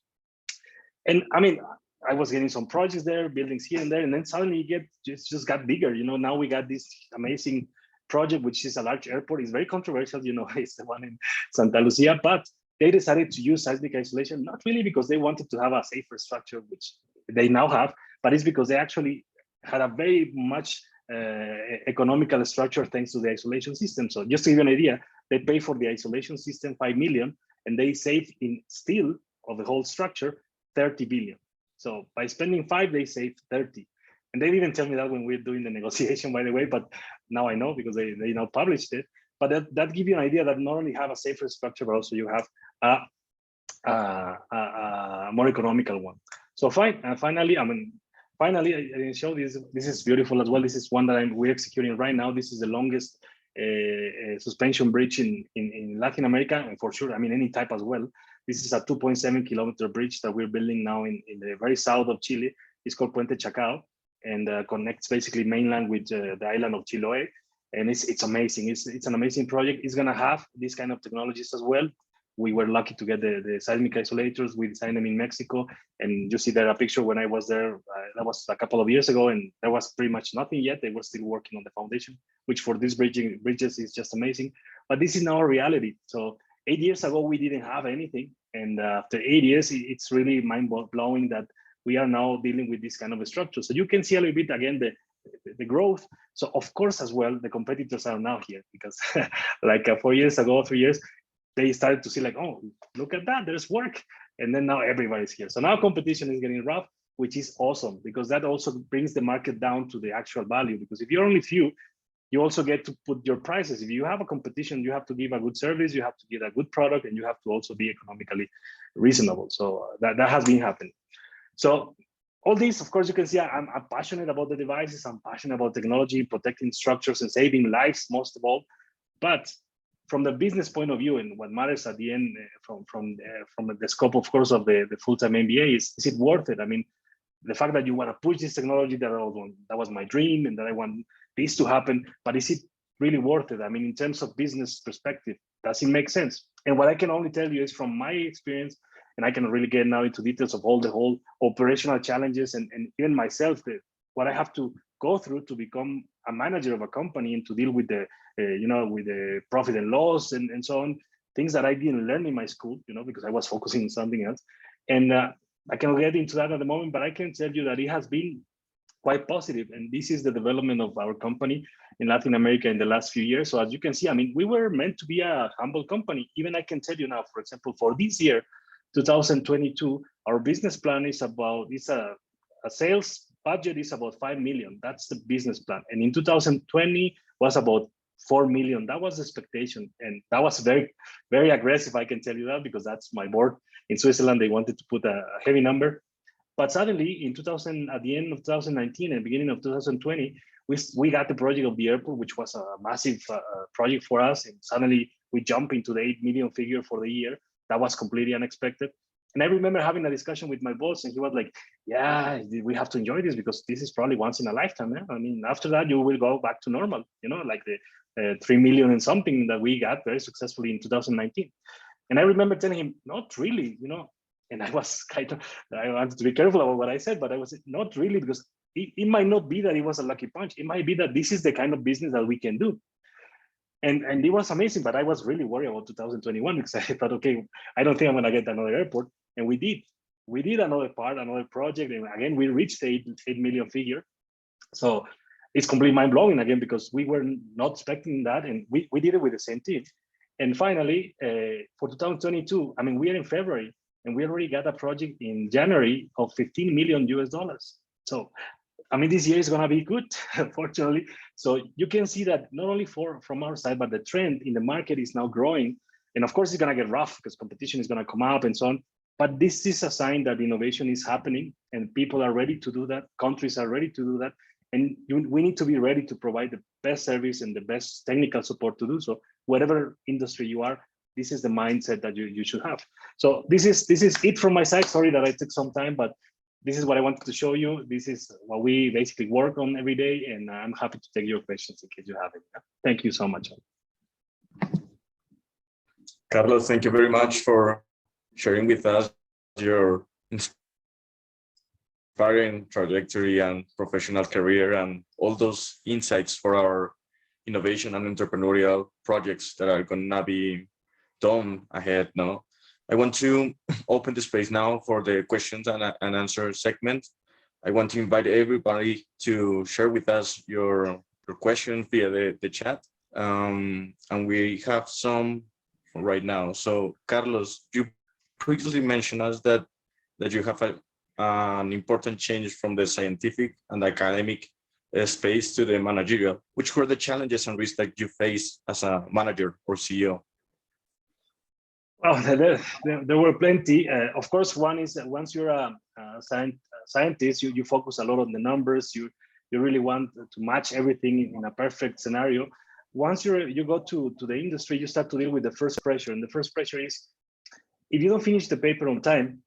And I mean, I was getting some projects there, buildings here and there, and then suddenly it just got bigger. Now we got this amazing project, which is a large airport. It's very controversial, it's the one in Santa Lucia, but they decided to use seismic isolation, not really because they wanted to have a safer structure, which they now have, but it's because they actually had a very much economical structure thanks to the isolation system. So just to give you an idea, they pay for the isolation system 5 million, and they save in steel of the whole structure 30 billion. So by spending 5, they save 30. And they didn't tell me that when we we're doing the negotiation, by the way, but now I know because they now published it. But that gives you an idea that not only have a safer structure, but also you have a more economical one. So finally, finally, I show this. This is beautiful as well. This is one that we're executing right now. This is the longest suspension bridge in Latin America, and for sure, any type as well. This is a 2.7 kilometer bridge that we're building now in the very south of Chile. It's called Puente Chacao, and connects basically mainland with the island of Chiloé. And it's amazing. It's an amazing project. It's gonna have this kind of technologies as well. We were lucky to get the seismic isolators. We designed them in Mexico, and you see there a picture when I was there. That was a couple of years ago, and there was pretty much nothing yet. They were still working on the foundation, which for these bridges is just amazing. But this is now a reality. So 8 years ago, we didn't have anything, and after 8 years, it's really mind-blowing that we are now dealing with this kind of a structure. So you can see a little bit again the growth. So of course, as well, the competitors are now here because like 4 years ago, 3 years, they started to see like, oh, look at that, there's work. And then now everybody's here. So now competition is getting rough, which is awesome because that also brings the market down to the actual value. Because if you're only few, you also get to put your prices. If you have a competition, you have to give a good service, you have to give a good product, and you have to also be economically reasonable. So that has been happening. So all these, of course, you can see I'm passionate about the devices. I'm passionate about technology, protecting structures and saving lives, most of all. But from the business point of view, and what matters at the end from the scope, of course, of the full-time MBA is it worth it? The fact that you want to push this technology, that was my dream, and that I want this to happen, but is it really worth it? In terms of business perspective, does it make sense? And what I can only tell you is from my experience, and I can really get now into details of the whole operational challenges and even myself, what I have to go through to become a manager of a company and to deal with the with the profit and loss and so on, things that I didn't learn in my school, because I was focusing on something else. And I cannot get into that at the moment, but I can tell you that it has been quite positive. And this is the development of our company in Latin America in the last few years. So as you can see, we were meant to be a humble company. Even I can tell you now, for example, for this year, 2022, our business plan is about, a sales budget is about 5 million. That's the business plan. And in 2020 was about 4 million. That was the expectation. And that was very, very aggressive. I can tell you that because that's my board in Switzerland. They wanted to put a heavy number. But suddenly at the end of 2019 and beginning of 2020, we got the project of the airport, which was a massive project for us. And suddenly we jump into the 8 million figure for the year. That was completely unexpected. And I remember having a discussion with my boss, and he was like, yeah, we have to enjoy this because this is probably once in a lifetime. After that, you will go back to normal, like the 3 million and something that we got very successfully in 2019. And I remember telling him, not really, and I was I wanted to be careful about what I said, but I was not really, because it might not be that it was a lucky punch. It might be that this is the kind of business that we can do. And it was amazing, but I was really worried about 2021 because I thought, okay, I don't think I'm going to get another airport. And we did. We did another project. And again, we reached the 8 million figure. So it's completely mind-blowing again, because we were not expecting that. And we did it with the same team. And finally, for 2022, we are in February, and we already got a project in January of $15 million US. So this year is going to be good, fortunately. So you can see that not only from our side, but the trend in the market is now growing. And of course, it's going to get rough because competition is going to come up and so on. But this is a sign that innovation is happening and people are ready to do that. Countries are ready to do that. And we need to be ready to provide the best service and the best technical support to do so. Whatever industry you are, this is the mindset that you should have. So this is it from my side. Sorry that I took some time, but this is what I wanted to show you. This is what we basically work on every day, and I'm happy to take your questions in case you have any. Thank you so much. Carlos, thank you very much for sharing with us your inspiring trajectory and professional career and all those insights for our innovation and entrepreneurial projects that are going to be done ahead. I want to open the space now for the questions and answer segment. I want to invite everybody to share with us your questions via the chat. And we have some right now. So Carlos, you previously mentioned us that you have an important change from the scientific and academic space to the managerial. Which were the challenges and risks that you face as a manager or CEO? Well, there were plenty. Of course, one is that once you're a scientist, you focus a lot on the numbers. You really want to match everything in a perfect scenario. Once you go to the industry, you start to deal with the first pressure. And the first pressure is, if you don't finish the paper on time,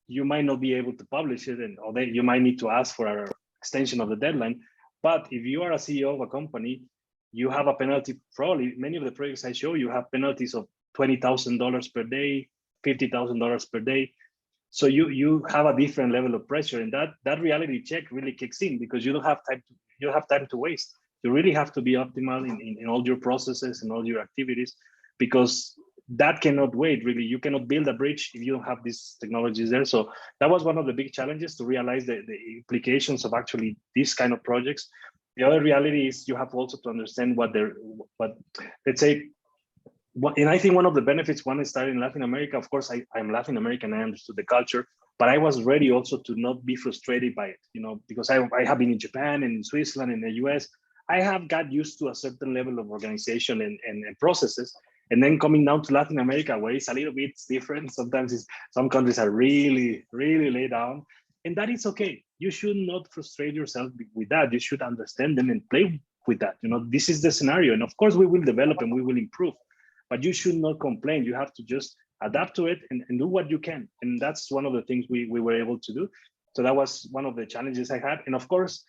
you might not be able to publish it, or you might need to ask for an extension of the deadline. But if you are a CEO of a company, you have a penalty. Probably many of the projects I show you have penalties of $20,000 per day, $50,000 per day. So you have a different level of pressure, and that reality check really kicks in because you don't have time to waste. You really have to be optimal in all your processes and all your activities, because that cannot wait. Really, you cannot build a bridge if you don't have these technologies there. So that was one of the big challenges, to realize the implications of actually these kind of projects. The other reality is you have also to understand what let's say. And I think one of the benefits, one is starting in Latin America. Of course, I'm Latin American. I understood the culture, but I was ready also to not be frustrated by it, because I have been in Japan and in Switzerland and the US. I have got used to a certain level of organization and processes. And then coming down to Latin America, where it's a little bit different. Sometimes some countries are really, really laid down. And that is okay. You should not frustrate yourself with that. You should understand them and play with that. This is the scenario. And of course, we will develop and we will improve. But you should not complain. You have to just adapt to it and do what you can. And that's one of the things we were able to do. So that was one of the challenges I had. And of course,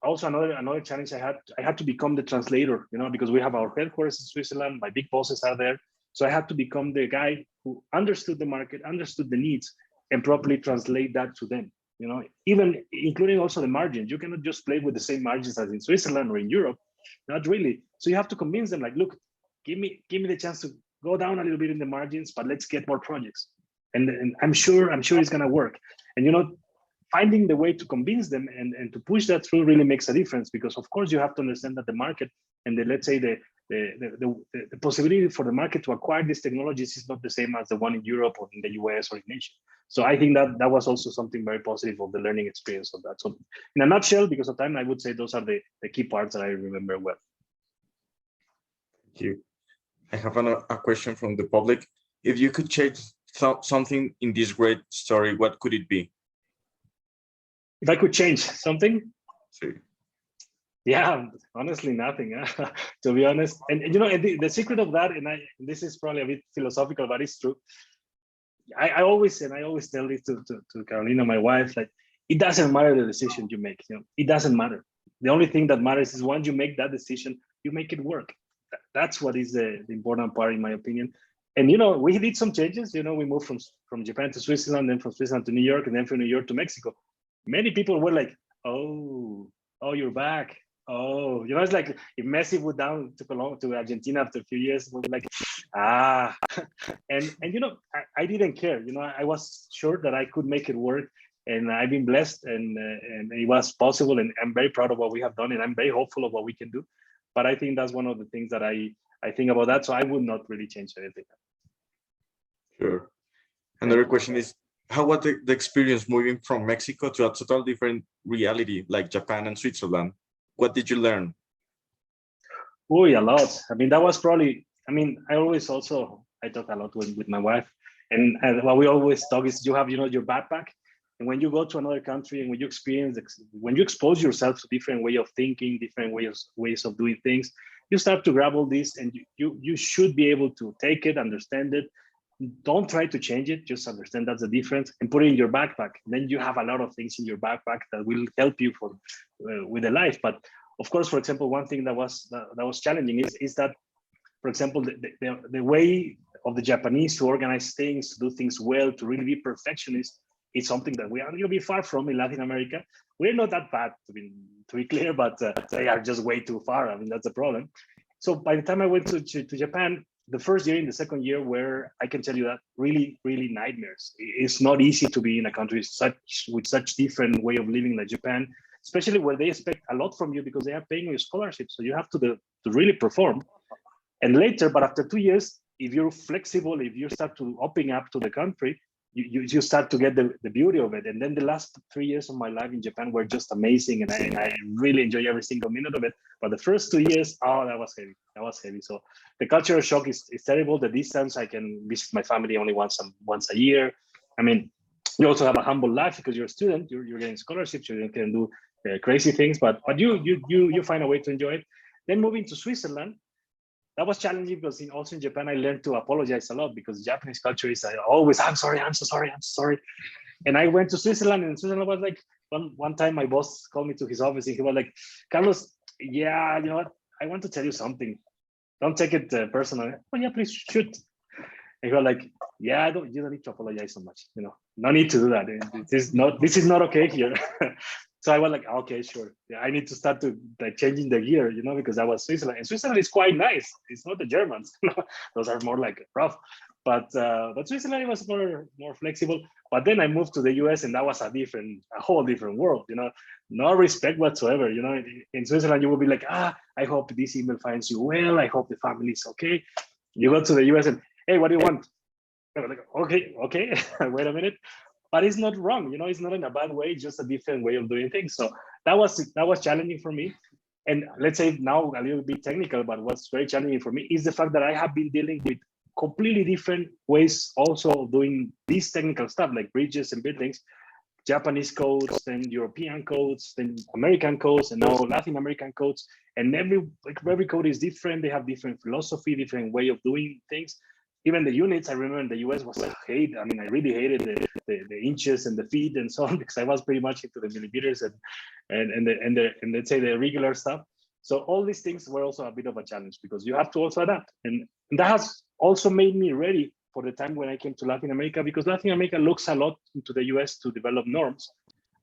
also another challenge I had to become the translator, because we have our headquarters in Switzerland. My big bosses are there. So I had to become the guy who understood the market, understood the needs, and properly translate that to them. Even including also the margins. You cannot just play with the same margins as in Switzerland or in Europe. Not really. So you have to convince them, like, look, give me the chance to go down a little bit in the margins, but let's get more projects. And I'm sure it's gonna work. And finding the way to convince them and to push that through really makes a difference, because of course you have to understand that the market and let's say the possibility for the market to acquire these technologies is not the same as the one in Europe or in the US or in Asia. So I think that was also something very positive of the learning experience of that. So in a nutshell, because of time, I would say those are the key parts that I remember well. Thank you. I have a question from the public. If you could change something in this great story, what could it be? If I could change something? Sí. Yeah, honestly, nothing, to be honest. And the secret of that, and this is probably a bit philosophical, but it's true. I always tell this to Carolina, my wife, like, it doesn't matter the decision you make. It doesn't matter. The only thing that matters is once you make that decision, you make it work. That's what is the important part, in my opinion. And we did some changes. We moved from Japan to Switzerland, then from Switzerland to New York, and then from New York to Mexico. Many people were like, "Oh, you're back." Oh, it's like if Messi would to Argentina after a few years, we'll be like, and I didn't care. I was sure that I could make it work, and I've been blessed, and it was possible, and I'm very proud of what we have done, and I'm very hopeful of what we can do. But I think that's one of the things that I think about that. So I would not really change anything. Sure. Another question is, how was the experience moving from Mexico to a total different reality like Japan and Switzerland? What did you learn? Oh, a lot. I mean, that was probably, I talk a lot with my wife, and what we always talk is you have, your backpack. And when you go to another country and when you expose yourself to different way of thinking, different ways of doing things, you start to grab all this, and you should be able to take it, understand it. Don't try to change it, just understand that's the difference and put it in your backpack. Then you have a lot of things in your backpack that will help you with the life. But of course, for example, one thing that was challenging is that, for example, the way of the Japanese to organize things, to do things well, to really be perfectionist, it's something that we are a little bit far from in Latin America. We're not that bad, to be clear, but they are just way too far. That's the problem. So by the time I went to Japan, the first year and the second year were, I can tell you that, really, really nightmares. It's not easy to be in a country with such different way of living like Japan, especially where they expect a lot from you because they are paying you scholarships. So you have to really perform. And later, but after 2 years, if you're flexible, if you start to open up to the country, you start to get the beauty of it. And then the last 3 years of my life in Japan were just amazing, and I really enjoy every single minute of it. But the first 2 years, oh, that was heavy. That was heavy. So the cultural shock is terrible. The distance, I can visit my family only once a year. I mean, you also have a humble life because you're a student. You're getting scholarships. You can do crazy things, but you find a way to enjoy it. Then moving to Switzerland, that was challenging because also in Japan, I learned to apologize a lot because Japanese culture is always, I'm sorry, I'm so sorry, I'm so sorry. And I went to Switzerland, and Switzerland was like, one time my boss called me to his office and he was like, Carlos, yeah, you know what? I want to tell you something. Don't take it personal. Oh yeah, please shoot. And he was like, yeah, you don't need to apologize so much. You know, no need to do that. This is not okay here. So I was like, okay, sure. Yeah, I need to start to like changing the gear, you know, because that was Switzerland. And Switzerland is quite nice. It's not the Germans. Those are more like rough. But Switzerland was more flexible. But then I moved to the US, and that was a whole different world, you know, no respect whatsoever. You know, in Switzerland, you will be like, I hope this email finds you well. I hope the family is okay. You go to the US and, hey, what do you want? Like, okay, wait a minute. But it's not wrong, you know, it's not in a bad way, just a different way of doing things. So that was challenging for me. And let's say now a little bit technical, but what's very challenging for me is the fact that I have been dealing with completely different ways also of doing this technical stuff, like bridges and buildings, Japanese codes, then European codes, then American codes, and now Latin American codes. And every code is different. They have different philosophy, different way of doing things. Even the units, I remember in the US was I really hated the inches and the feet and so on, because I was pretty much into the millimeters and let's say the regular stuff. So all these things were also a bit of a challenge because you have to also adapt. And that has also made me ready for the time when I came to Latin America, because Latin America looks a lot into the US to develop norms.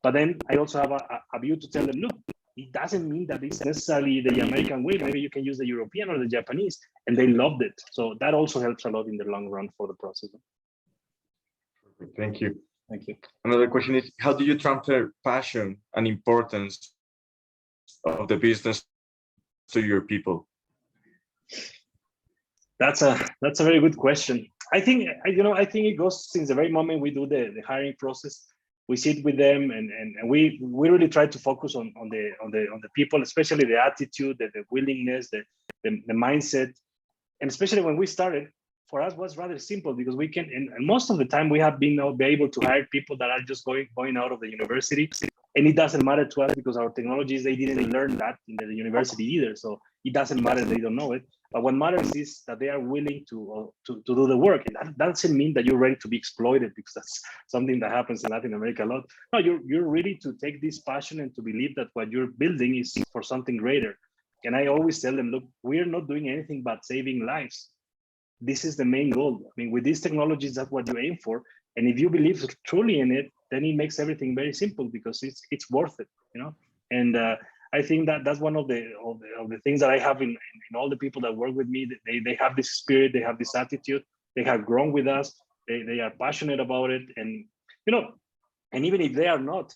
But then I also have a view to tell them, look, it doesn't mean that it's necessarily the American way. Maybe you can use the European or the Japanese, and they loved it. So that also helps a lot in the long run for the process. Thank you. Thank you. Another question is, how do you transfer passion and importance of the business to your people? That's a very good question. I think it goes since the very moment we do the hiring process. We sit with them and we really try to focus on the people, especially the attitude, the willingness, the mindset. And especially when we started, for us was rather simple because we can, and most of the time we have been able to hire people that are just going out of the university. And it doesn't matter to us because our technologies, they didn't learn that in the university either. So it doesn't matter, they don't know it. But what matters is that they are willing to do the work. And that doesn't mean that you're ready to be exploited, because that's something that happens in Latin America a lot. No, you're ready to take this passion and to believe that what you're building is for something greater. And I always tell them, look, we're not doing anything but saving lives. This is the main goal. I mean, with these technologies, that's what you aim for. And if you believe truly in it, then it makes everything very simple because it's worth it, you know. And I think that's one of the things that I have in all the people that work with me. They have this spirit, they have this attitude, they have grown with us, they are passionate about it, and you know, and even if they are not,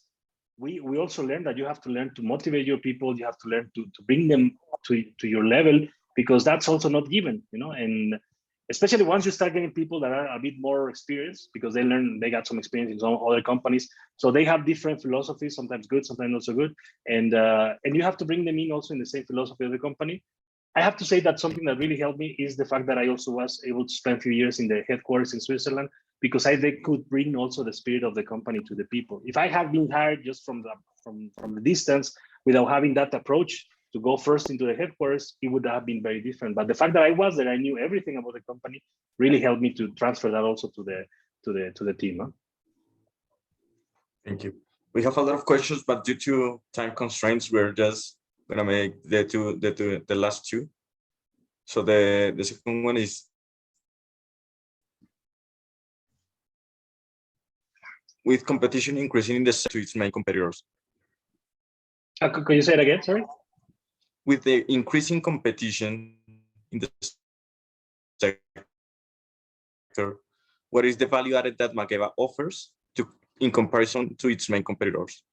we also learn that you have to learn to motivate your people. You have to learn to bring them to your level, because that's also not given, you know. And especially once you start getting people that are a bit more experienced, because they got some experience in some other companies, so they have different philosophies, sometimes good, sometimes not so good, and you have to bring them in also in the same philosophy of the company. I have to say that something that really helped me is the fact that I also was able to spend a few years in the headquarters in Switzerland, because they could bring also the spirit of the company to the people. If I had been hired just from the distance without having that approach to go first into the headquarters, it would have been very different. But the fact that I was there, I knew everything about the company, really helped me to transfer that also to the team. Huh? Thank you. We have a lot of questions, but due to time constraints, we're just gonna make the last two. So the second one is, with competition increasing in the sector to its main competitors. Could you say it again? Sorry. With the increasing competition in the sector, what is the value added that Makeba offers in comparison to its main competitors?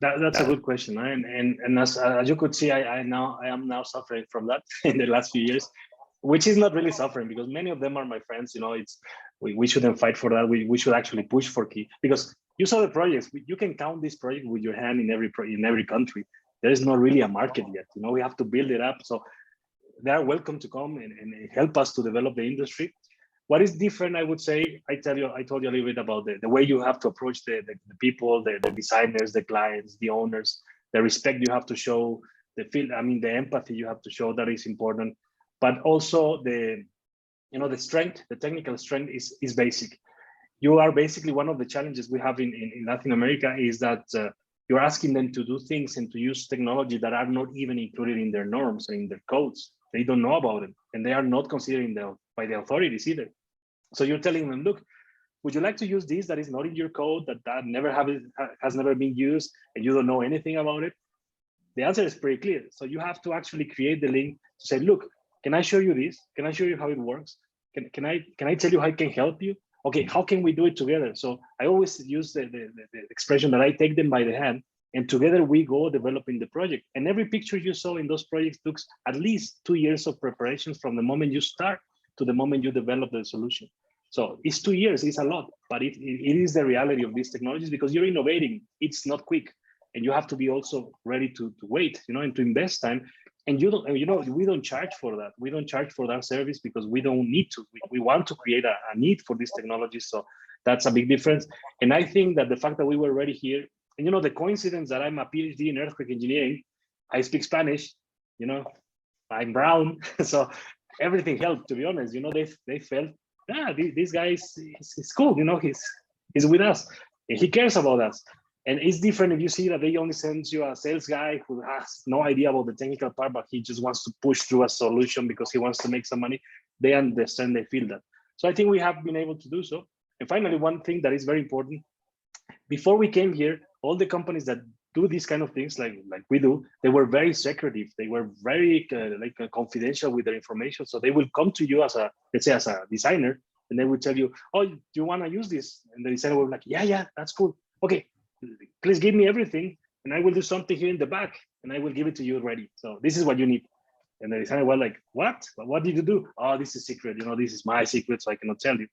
That's a good question, and as you could see, I am now suffering from that in the last few years, which is not really suffering because many of them are my friends. It's we shouldn't fight for that. We should actually push for key, because you saw the projects. You can count this project with your hand in every country. There is not really a market yet. We have to build it up. So they are welcome to come and help us to develop the industry. What is different, I would say, I told you a little bit about the way you have to approach the people, the designers, the clients, the owners, the respect you have to show, the empathy you have to show, that is important. But also the strength, the technical strength is basic. You are basically, one of the challenges we have in Latin America is that you're asking them to do things and to use technology that are not even included in their norms and in their codes. They don't know about it, and they are not considering them by the authorities either. So you're telling them, look, would you like to use this that is not in your code, that has never been used, and you don't know anything about it? The answer is pretty clear. So you have to actually create the link to say, look, can I show you this? Can I show you how it works? Can I tell you how I can help you? Okay, how can we do it together? So I always use the expression that I take them by the hand, and together we go developing the project. And every picture you saw in those projects took at least 2 years of preparations from the moment you start to the moment you develop the solution. So it's 2 years, it's a lot, but it is the reality of these technologies, because you're innovating. It's not quick, and you have to be also ready to wait, and to invest time. And we don't charge for that. We don't charge for that service because we don't need to. We want to create a need for these technologies. So that's a big difference. And I think that the fact that we were already here, and the coincidence that I'm a PhD in earthquake engineering, I speak Spanish, I'm brown, so everything helped, to be honest. They felt, this guy is cool, he's with us, and he cares about us. And it's different if you see that they only send you a sales guy who has no idea about the technical part, but he just wants to push through a solution because he wants to make some money. They understand, they feel that. So I think we have been able to do so. And finally, one thing that is very important, before we came here, all the companies that do these kind of things like we do, they were very secretive. They were very confidential with their information. So they will come to you as let's say as a designer, and they will tell you, oh, do you want to use this? And the designer will be like, yeah, that's cool. Okay, please give me everything, and I will do something here in the back, and I will give it to you ready. So this is what you need. And the designer was like, what? What did you do? Oh, this is secret. This is my secret, so I cannot tell you.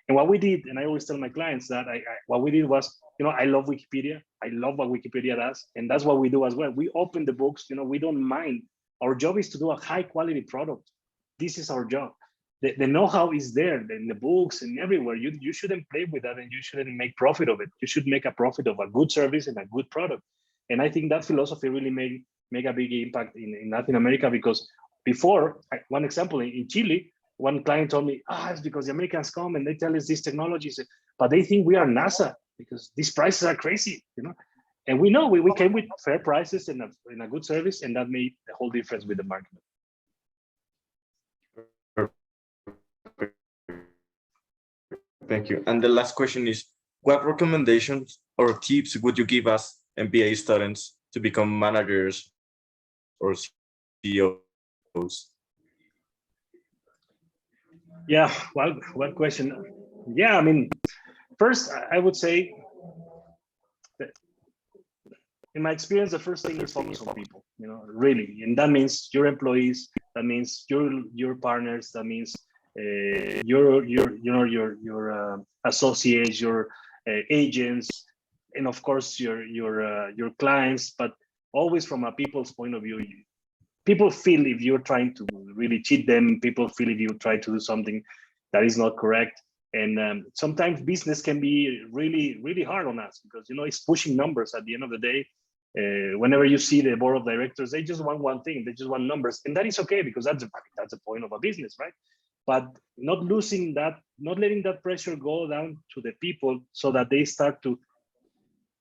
And what we did, and I always tell my clients that what we did was, I love Wikipedia. I love what Wikipedia does. And that's what we do as well. We open the books, we don't mind. Our job is to do a high quality product. This is our job. The know-how is there in the books and everywhere. You shouldn't play with that, and you shouldn't make profit of it. You should make a profit of a good service and a good product. And I think that philosophy really make a big impact in Latin America, because before, one example, in Chile, one client told me, it's because the Americans come and they tell us these technologies, but they think we are NASA because these prices are crazy, And we know we came with fair prices and a good service, and that made the whole difference with the market. Thank you. And the last question is, what recommendations or tips would you give us MBA students to become managers or CEOs? Yeah, well, what question? Yeah, first, I would say that in my experience, the first thing is focus on people, really. And that means your employees, that means your partners, that means your associates, your agents, and of course your clients, but always from a people's point of view. People feel if you're trying to really cheat them. People feel if you try to do something that is not correct. And sometimes business can be really, really hard on us because, it's pushing numbers at the end of the day. Whenever you see the board of directors, they just want one thing. They just want numbers. And that is okay, because that's the point of a business, right? But not losing that, not letting that pressure go down to the people so that they start to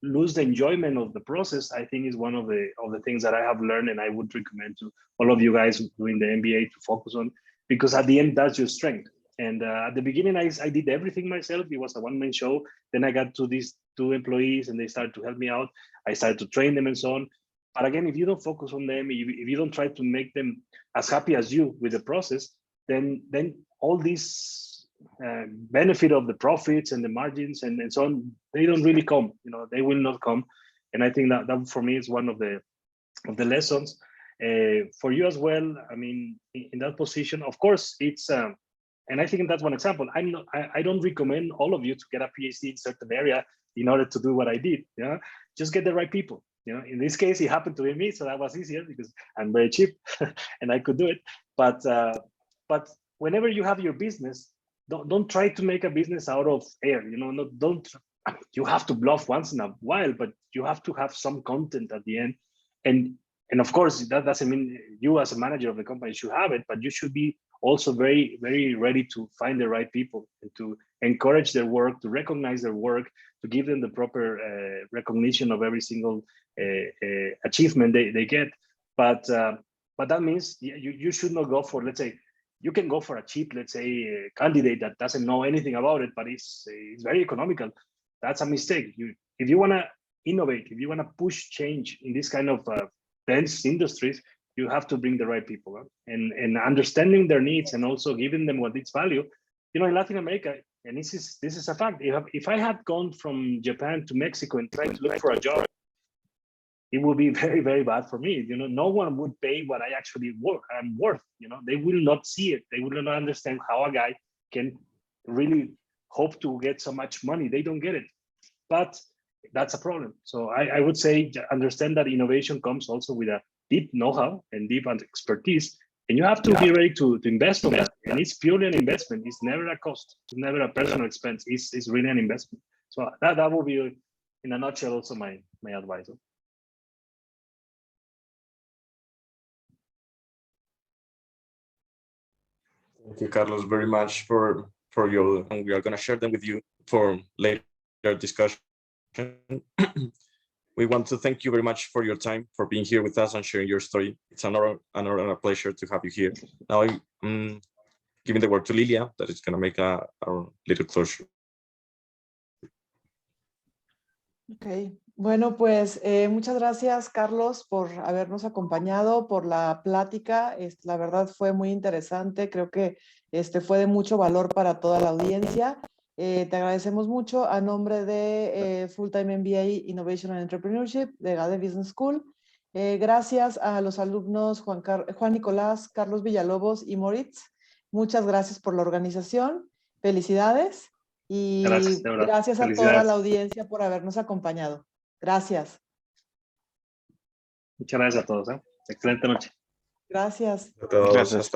lose the enjoyment of the process, I think is one of the things that I have learned, and I would recommend to all of you guys doing the MBA to focus on, because at the end, that's your strength. And at the beginning, I did everything myself. It was a one-man show. Then I got to these 2 employees, and they started to help me out. I started to train them and so on. But again, if you don't focus on them, if you don't try to make them as happy as you with the process, then all these benefit of the profits and the margins and so on, they don't really come. They will not come. And I think that for me is one of the lessons for you as well. I mean, in that position, of course, it's and I think that's one example. I don't recommend all of you to get a PhD in certain area in order to do what I did. Just get the right people. In this case, it happened to be me, so that was easier because I'm very cheap and I could do it. But whenever you have your business, don't try to make a business out of air. Don't. You have to bluff once in a while, but you have to have some content at the end. And of course, that doesn't mean you as a manager of the company should have it, but you should be also very, very ready to find the right people and to encourage their work, to recognize their work, to give them the proper recognition of every single achievement they get. But that means you should not go for, let's say, you can go for a cheap, let's say, candidate that doesn't know anything about it, but it's very economical. That's a mistake. If you want to innovate, if you want to push change in this kind of dense industries, you have to bring the right people, and understanding their needs and also giving them what its value. In Latin America, and this is a fact. If I had gone from Japan to Mexico and tried to look for a job, it would be very, very bad for me. No one would pay what I actually am worth. They will not see it. They will not understand how a guy can really hope to get so much money. They don't get it. But that's a problem. So I would say understand that innovation comes also with a deep know-how and deep expertise, and you have to be ready to invest on that. And it's purely an investment. It's never a cost. It's never a personal expense. It's really an investment. So that will be, in a nutshell, also my advice. Thank you, Carlos, very much for your, and we are going to share them with you for later discussion. We want to thank you very much for your time, for being here with us and sharing your story. It's an honor and a pleasure to have you here. Now I'm giving the word to Lilia, that is going to make a little closure. Ok, bueno, pues muchas gracias, Carlos, por habernos acompañado, por la plática. La verdad fue muy interesante. Creo que fue de mucho valor para toda la audiencia. Te agradecemos mucho a nombre de Full-Time MBA Innovation and Entrepreneurship de EGADE Business School. Gracias a los alumnos Juan Nicolás, Carlos Villalobos y Moritz. Muchas gracias por la organización. Felicidades. Y gracias a toda la audiencia por habernos acompañado. Gracias. Muchas gracias a todos. Excelente noche. Gracias. A todos. Gracias.